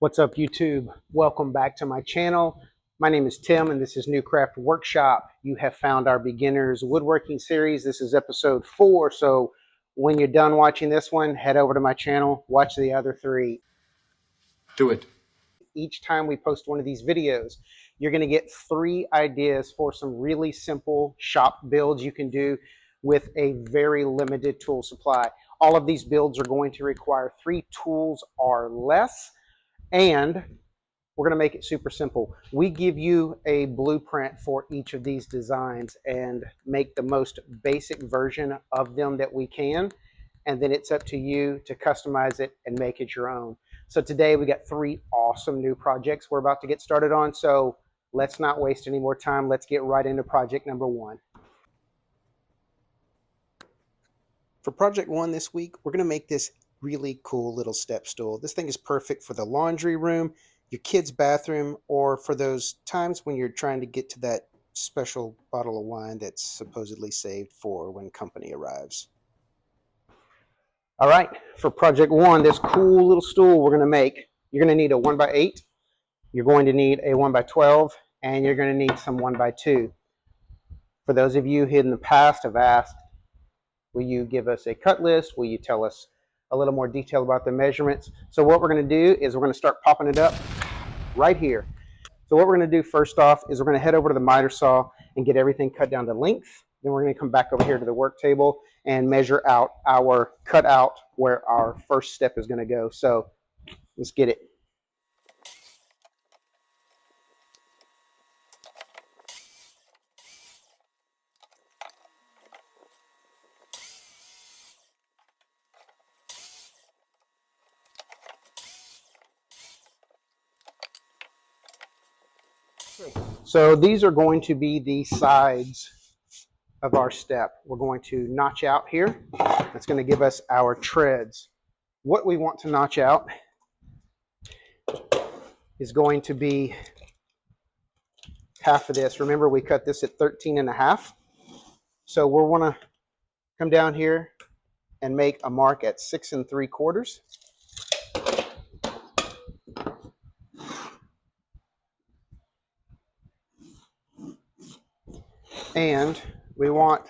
What's up, YouTube? Welcome back to my channel. My name is Tim and this is New Craft Workshop. You have found our beginners woodworking series. This is episode 4, so when you're done watching this one, head over to my channel, watch the other 3. Do it. Each time we post one of these videos, you're going to get 3 ideas for some really simple shop builds you can do with a very limited tool supply. All of these builds are going to require 3 tools or less, and we're going to make it super simple. We give you a blueprint for each of these designs and make the most basic version of them that we can. And then it's up to you to customize it and make it your own. So today we got 3 awesome new projects we're about to get started on. So let's not waste any more time. Let's get right into project number 1. For project 1 this week, we're going to make this really cool little step stool. This thing is perfect for the laundry room, your kid's bathroom, or for those times when you're trying to get to that special bottle of wine that's supposedly saved for when company arrives. All right, for project 1, this cool little stool we're going to make, you're going to need a 1x8, you're going to need a 1x12, and you're going to need some 1x2. For those of you who in the past have asked, will you give us a cut list? Will you tell us a little more detail about the measurements? So what we're going to do is we're going to start popping it up right here. So what we're going to do first off is we're going to head over to the miter saw and get everything cut down to length. Then we're going to come back over here to the work table and measure out our cutout where our first step is going to go. So let's get it. So these are going to be the sides of our step. We're going to notch out here. That's going to give us our treads. What we want to notch out is going to be half of this. Remember, we cut this at 13.5. So we'll want to come down here and make a mark at 6 3/4. And we want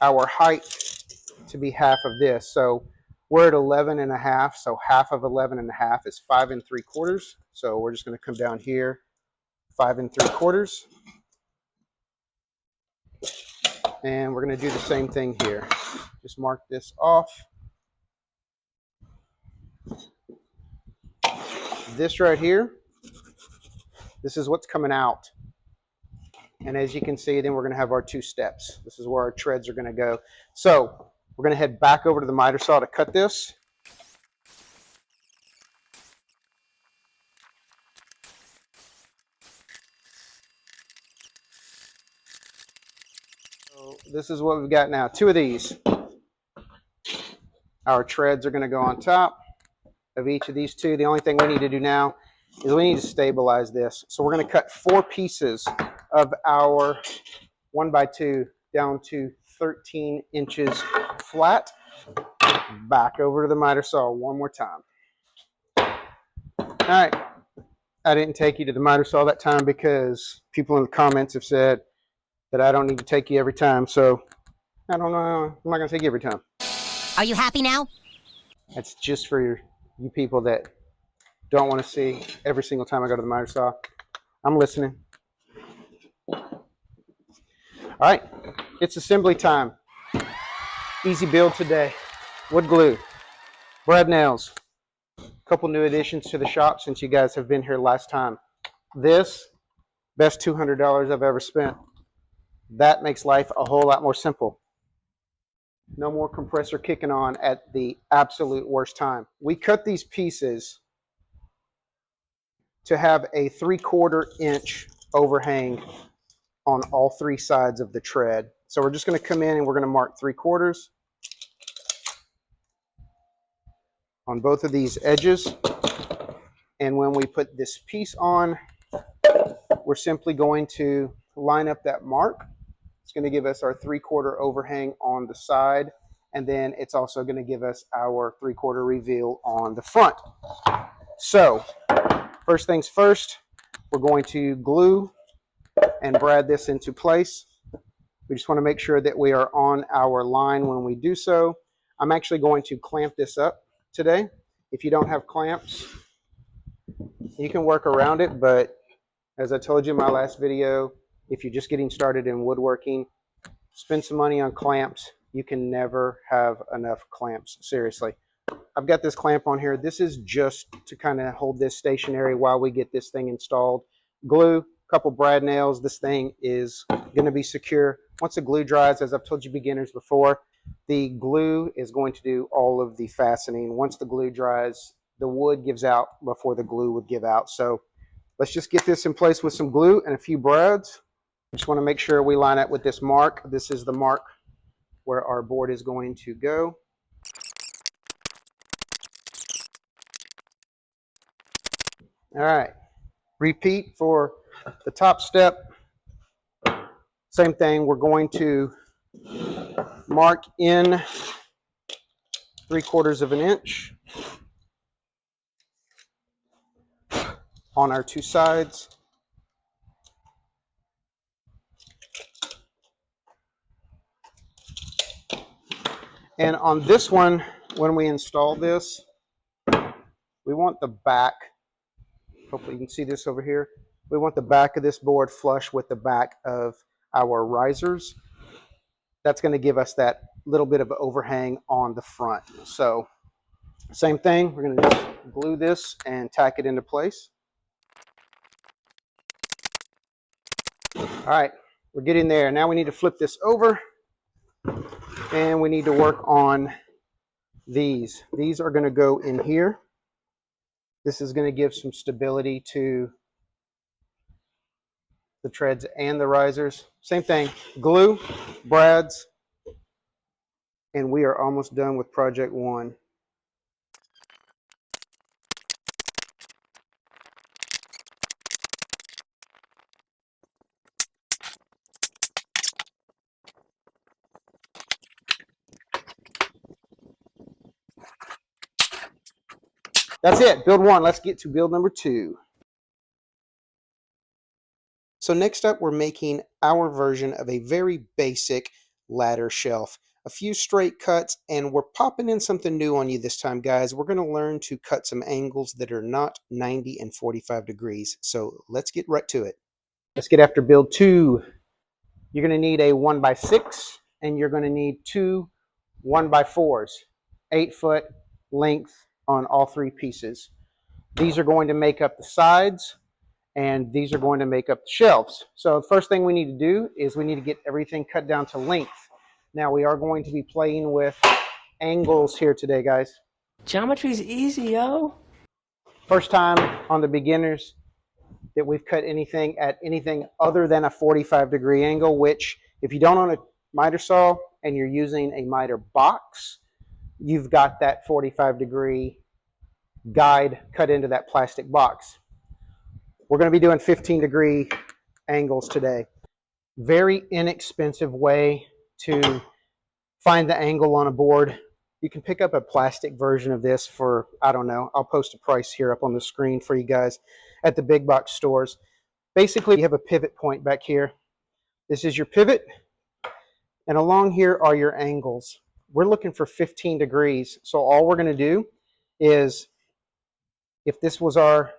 our height to be half of this. So we're at 11.5. So half of 11.5 is 5 3/4. So we're just going to come down here, 5 3/4. And we're going to do the same thing here. Just mark this off. This right here, this is what's coming out. And as you can see, then we're going to have our 2 steps. This is where our treads are going to go. So we're going to head back over to the miter saw to cut this. So this is what we've got now. 2 of these. Our treads are going to go on top of each of these 2. The only thing we need to do now is we need to stabilize this. So we're going to cut 4 pieces of our 1x2 down to 13 inches flat. Back over to the miter saw one more time. All right. I didn't take you to the miter saw that time because people in the comments have said that I don't need to take you every time. So I don't know. I'm not going to take you every time. Are you happy now? That's just for you people that don't want to see every single time I go to the miter saw. I'm listening. All right, it's assembly time. Easy build today. Wood glue, brad nails, a couple new additions to the shop since you guys have been here last time. This, best $200 I've ever spent. That makes life a whole lot more simple. No more compressor kicking on at the absolute worst time. We cut these pieces to have a 3/4 inch overhang on all 3 sides of the tread. So we're just going to come in and we're going to mark 3/4 on both of these edges. And when we put this piece on, we're simply going to line up that mark. It's going to give us our 3/4 overhang on the side, and then it's also going to give us our 3/4 reveal on the front. So first things first, we're going to glue and brad this into place. We just want to make sure that we are on our line when we do so. I'm actually going to clamp this up today. If you don't have clamps, you can work around it, but as I told you in my last video, if you're just getting started in woodworking, spend some money on clamps. You can never have enough clamps, seriously. I've got this clamp on here. This is just to kind of hold this stationary while we get this thing installed. Glue, couple brad nails. This thing is going to be secure. Once the glue dries, as I've told you beginners before, the glue is going to do all of the fastening. Once the glue dries, the wood gives out before the glue would give out. So let's just get this in place with some glue and a few brads. Just want to make sure we line up with this mark. This is the mark where our board is going to go. All right, repeat for the top step. Same thing, we're going to mark in 3/4 of an inch on our two sides. And on this one, when we install this, we want the back, hopefully you can see this over here, we want the back of this board flush with the back of our risers. That's going to give us that little bit of overhang on the front. So same thing, we're going to just glue this and tack it into place. All right, we're getting there. Now we need to flip this over and we need to work on these. These are going to go in here. This is going to give some stability to the treads and the risers. Same thing, glue, brads, and we are almost done with project one. That's it, build one. Let's get to build number two. So next up, we're making our version of a very basic ladder shelf. A few straight cuts, and we're popping in something new on you this time, guys. We're going to learn to cut some angles that are not 90 and 45 degrees. So let's get right to it. Let's get after build two. You're going to need a 1x6, and you're going to need two 1x4s, 8-foot length on all three pieces. These are going to make up the sides, and these are going to make up the shelves. So the first thing we need to do is we need to get everything cut down to length. Now we are going to be playing with angles here today, guys. Geometry's easy, yo. First time on the beginners that we've cut anything at anything other than a 45-degree angle, which if you don't own a miter saw and you're using a miter box, you've got that 45-degree guide cut into that plastic box. We're going to be doing 15-degree angles today. Very inexpensive way to find the angle on a board. You can pick up a plastic version of this for, I don't know, I'll post a price here up on the screen for you guys at the big box stores. Basically, you have a pivot point back here. This is your pivot, and along here are your angles. We're looking for 15 degrees, so all we're going to do is, if this was our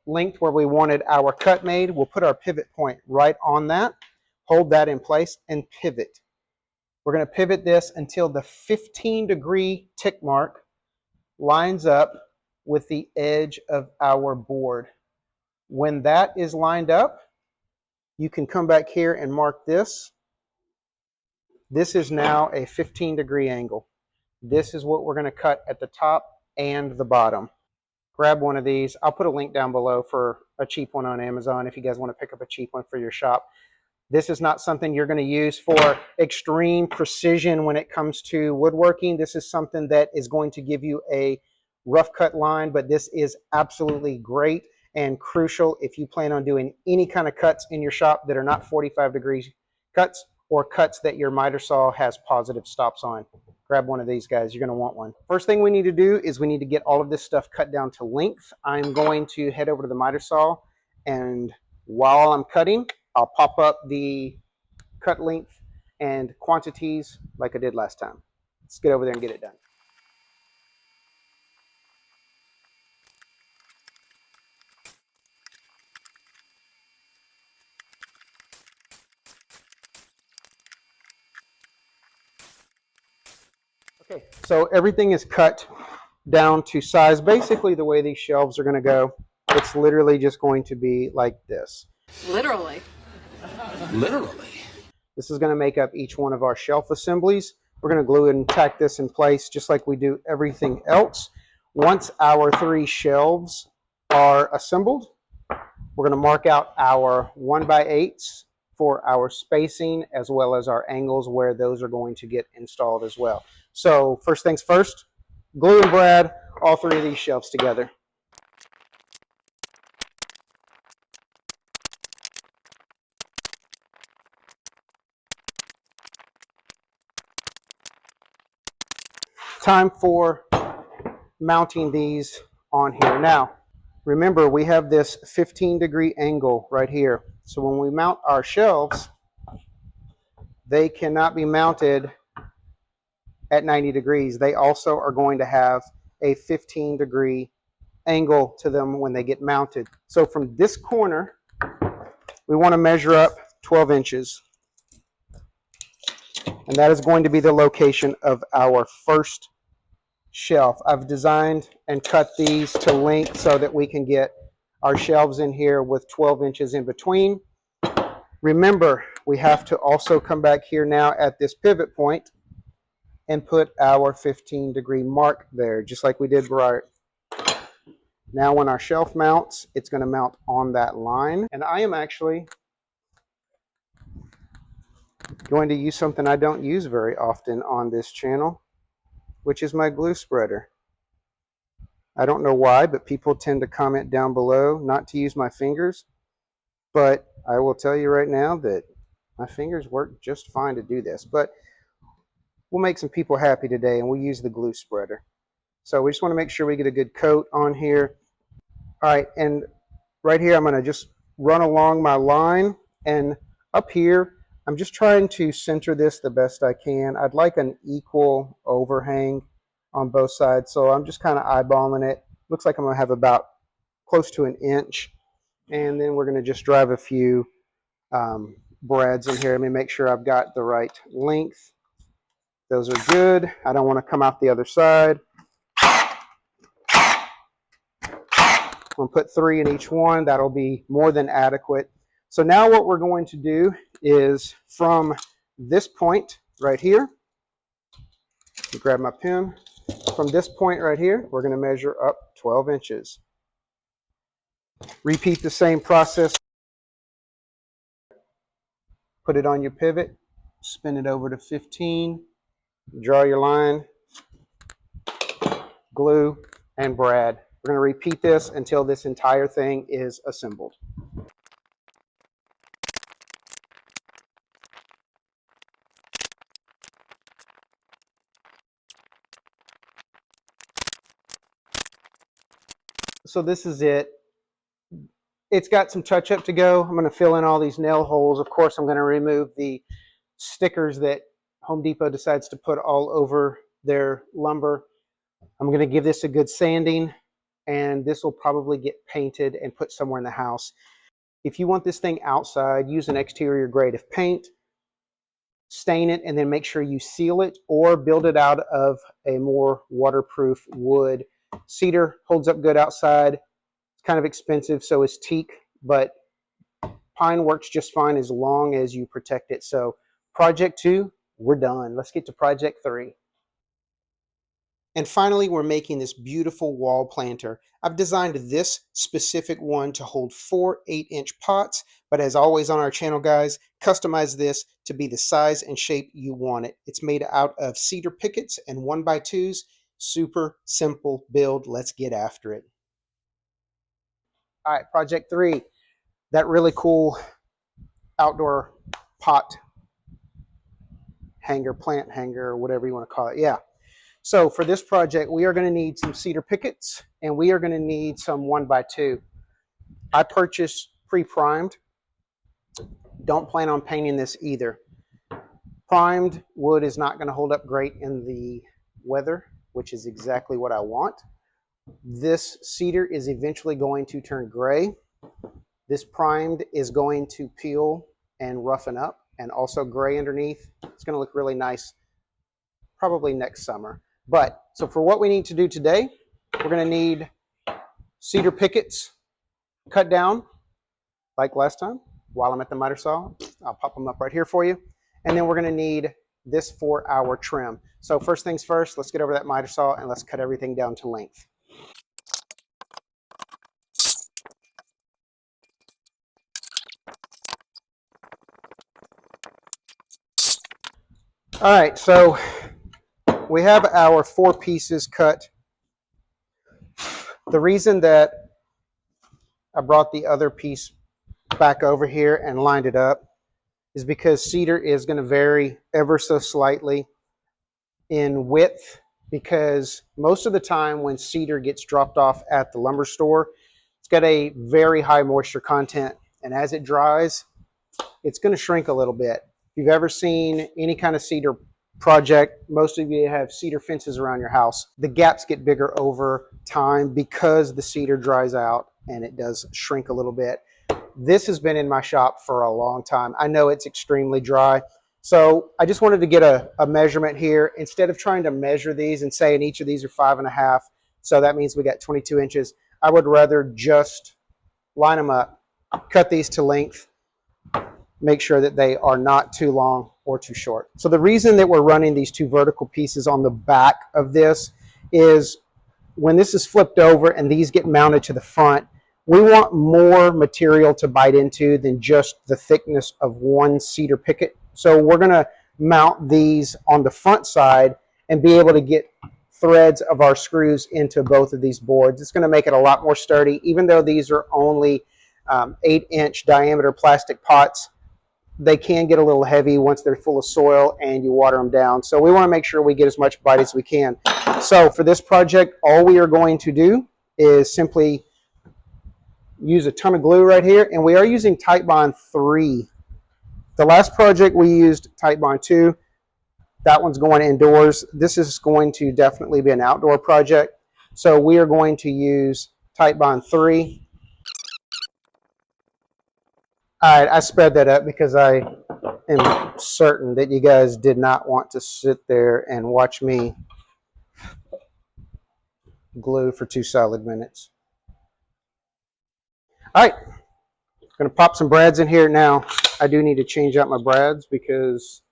length where we wanted our cut made, we'll put our pivot point right on that, hold that in place, and pivot. We're going to pivot this until the 15-degree tick mark lines up with the edge of our board. When that is lined up, you can come back here and mark this. This is now a 15-degree angle. This is what we're going to cut at the top and the bottom. Grab one of these. I'll put a link down below for a cheap one on Amazon if you guys want to pick up a cheap one for your shop. This is not something you're going to use for extreme precision when it comes to woodworking. This is something that is going to give you a rough cut line, but this is absolutely great and crucial if you plan on doing any kind of cuts in your shop that are not 45 degrees cuts or cuts that your miter saw has positive stops on. grab one of these guys. You're going to want one. First thing we need to do is we need to get all of this stuff cut down to length. I'm going to head over to the miter saw, and while I'm cutting, I'll pop up the cut length and quantities like I did last time. Let's get over there and get it done. Okay, so everything is cut down to size. Basically, the way these shelves are going to go, it's literally just going to be like this. Literally. Literally. This is going to make up each one of our shelf assemblies. We're going to glue and tack this in place just like we do everything else. Once our 3 shelves are assembled, we're going to mark out our 1x8s for our spacing as well as our angles where those are going to get installed as well. So first things first, glue and brad all 3 of these shelves together. Time for mounting these on here. Now, remember we have this 15-degree angle right here. So when we mount our shelves, they cannot be mounted at 90 degrees. They also are going to have a 15-degree angle to them when they get mounted. So from this corner, we want to measure up 12 inches. And that is going to be the location of our first shelf. I've designed and cut these to length so that we can get our shelves in here with 12 inches in between. Remember, we have to also come back here now at this pivot point and put our 15-degree mark there, just like we did prior. Now when our shelf mounts, it's going to mount on that line. And I am actually going to use something I don't use very often on this channel, which is my glue spreader. I don't know why, but people tend to comment down below not to use my fingers. But I will tell you right now that my fingers work just fine to do this. But we'll make some people happy today, and we'll use the glue spreader. So we just want to make sure we get a good coat on here. All right, and right here I'm going to just run along my line, and up here I'm just trying to center this the best I can. I'd like an equal overhang on both sides, so I'm just kind of eyeballing it. Looks like I'm going to have about close to an inch, and then we're going to just drive a few brads in here. Let me make sure I've got the right length. Those are good. I don't want to come out the other side. I'm going to put 3 in each one. That'll be more than adequate. So now what we're going to do is from this point right here, grab my pen. From this point right here, we're going to measure up 12 inches. Repeat the same process. Put it on your pivot, spin it over to 15, draw your line, glue, and brad. We're going to repeat this until this entire thing is assembled. So this is it. It's got some touch-up to go. I'm going to fill in all these nail holes. Of course, I'm going to remove the stickers that Home Depot decides to put all over their lumber. I'm going to give this a good sanding, and this will probably get painted and put somewhere in the house. If you want this thing outside, use an exterior grade of paint, stain it, and then make sure you seal it or build it out of a more waterproof wood. Cedar holds up good outside. It's kind of expensive, so is teak, but pine works just fine as long as you protect it. So project 2, we're done. Let's get to project 3. And finally, we're making this beautiful wall planter. I've designed this specific one to hold 4 8-inch pots, but as always on our channel, guys, customize this to be the size and shape you want it. It's made out of cedar pickets and 1x2s. Super simple build. Let's get after it. All right, project 3, that really cool outdoor pot hanger, plant hanger, or whatever you want to call it. Yeah. So for this project, we are going to need some cedar pickets, and we are going to need some 1x2. I purchased pre-primed. Don't plan on painting this either. Primed wood is not going to hold up great in the weather, which is exactly what I want. This cedar is eventually going to turn gray. This primed is going to peel and roughen up, and also gray underneath. It's going to look really nice probably next summer. But so for what we need to do today, we're going to need cedar pickets cut down like last time. While I'm at the miter saw, I'll pop them up right here for you. And then we're going to need this 4-hour trim. So first things first, let's get over that miter saw and let's cut everything down to length. All right, so we have our 4 pieces cut. The reason that I brought the other piece back over here and lined it up is because cedar is going to vary ever so slightly in width, because most of the time when cedar gets dropped off at the lumber store, it's got a very high moisture content, and as it dries, it's going to shrink a little bit. If you've ever seen any kind of cedar project, most of you have cedar fences around your house. The gaps get bigger over time because the cedar dries out and it does shrink a little bit. This has been in my shop for a long time. I know it's extremely dry. So I just wanted to get a measurement here. Instead of trying to measure these and saying each of these are 5.5, so that means we got 22 inches. I would rather just line them up, cut these to length, make sure that they are not too long or too short. So the reason that we're running these 2 vertical pieces on the back of this is when this is flipped over and these get mounted to the front, we want more material to bite into than just the thickness of one cedar picket. So we're going to mount these on the front side and be able to get threads of our screws into both of these boards. It's going to make it a lot more sturdy. Even though these are only 8-inch diameter plastic pots, they can get a little heavy once they're full of soil and you water them down. So we want to make sure we get as much bite as we can. So for this project, all we are going to do is simply use a ton of glue right here, and we are using Titebond 3. The last project we used Titebond 2. That one's going indoors. This is going to definitely be an outdoor project. So we are going to use Titebond 3. All right, I sped that up because I am certain that you guys did not want to sit there and watch me glue for 2 solid minutes. All right, I'm going to pop some brads in here now. I do need to change out my brads because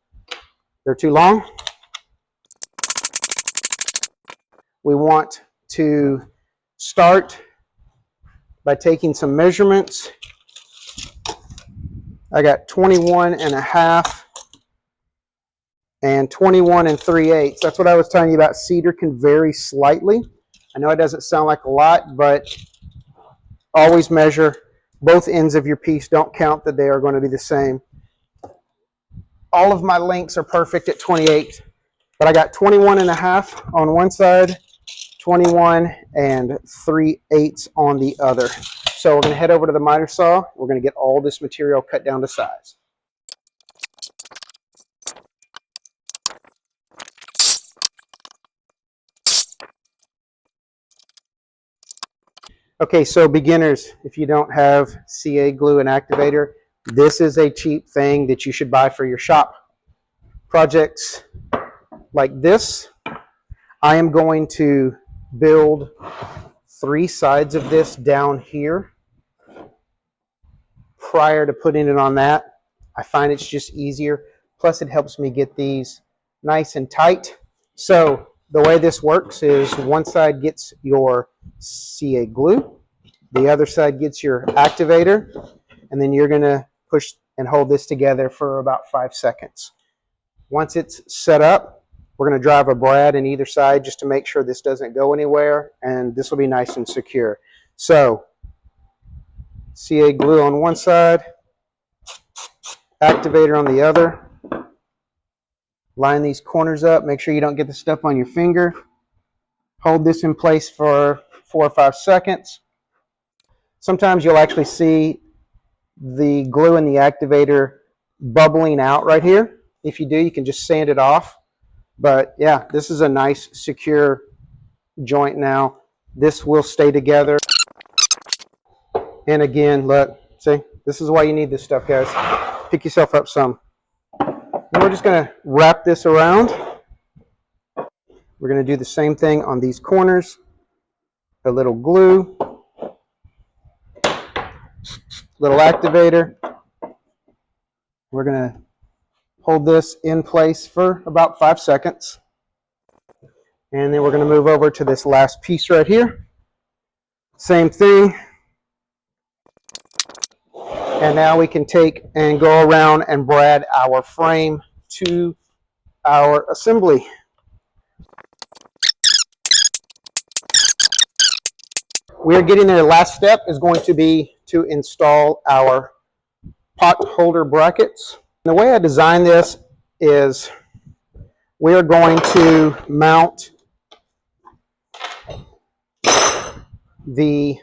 they're too long. We want to start by taking some measurements. I got 21.5 and 21 3/8. That's what I was telling you about. Cedar can vary slightly. I know it doesn't sound like a lot, but always measure both ends of your piece. Don't count that they are going to be the same. All of my lengths are perfect at 28, but I got 21.5 on one side, 21 3/8 on the other. So we're going to head over to the miter saw. We're going to get all this material cut down to size. Okay, so beginners, if you don't have CA glue and activator, this is a cheap thing that you should buy for your shop. Projects like this, I am going to build 3 sides of this down here prior to putting it on that. I find it's just easier. Plus it helps me get these nice and tight. So the way this works is one side gets your CA glue, the other side gets your activator, and then you're going to push and hold this together for about 5 seconds. Once it's set up, we're going to drive a brad in either side just to make sure this doesn't go anywhere, and this will be nice and secure. So CA glue on one side, activator on the other. Line these corners up. Make sure you don't get the stuff on your finger. Hold this in place for 4 or 5 seconds. Sometimes you'll actually see the glue in the activator bubbling out right here. If you do, you can just sand it off. But yeah, this is a nice secure joint now. This will stay together. And again, look, see, this is why you need this stuff, guys. Pick yourself up some. And we're just going to wrap this around. We're going to do the same thing on these corners. A little glue, little activator. We're going to hold this in place for about 5 seconds. And then we're going to move over to this last piece right here. Same thing. And now we can take and go around and brad our frame to our assembly. We are getting there. The last step is going to be to install our pot holder brackets. The way I designed this is we are going to mount the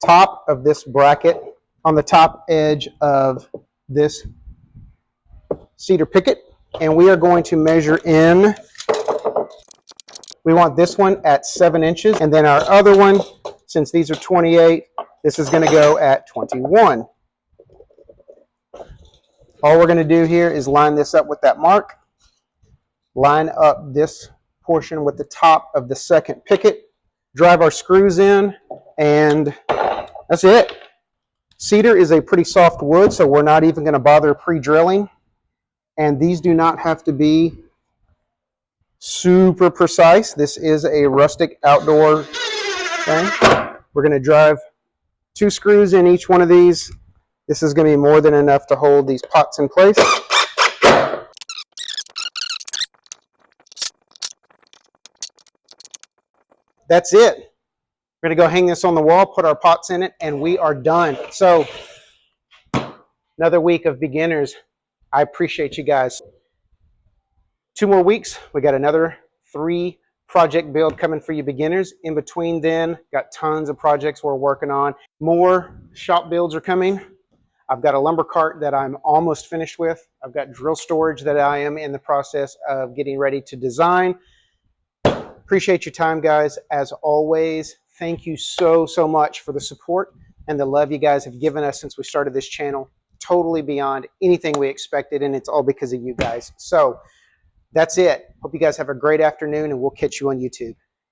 top of this bracket on the top edge of this cedar picket, and we are going to measure in. We want this one at 7 inches, and then our other one, since these are 28, this is going to go at 21. All we're going to do here is line this up with that mark, line up this portion with the top of the second picket, drive our screws in, and that's it. Cedar is a pretty soft wood, so we're not even going to bother pre-drilling. And these do not have to be super precise. This is a rustic outdoor thing. We're going to drive 2 screws in each one of these. This is going to be more than enough to hold these pots in place. That's it. We're going to go hang this on the wall, put our pots in it, and we are done. So, another week of beginners. I appreciate you guys. 2 more weeks. We got another 3 project build coming for you beginners. In between then, got tons of projects we're working on. More shop builds are coming. I've got a lumber cart that I'm almost finished with. I've got drill storage that I am in the process of getting ready to design. Appreciate your time, guys. As always, thank you so much for the support and the love you guys have given us since we started this channel. Totally beyond anything we expected, and it's all because of you guys. So that's it. Hope you guys have a great afternoon, and we'll catch you on YouTube.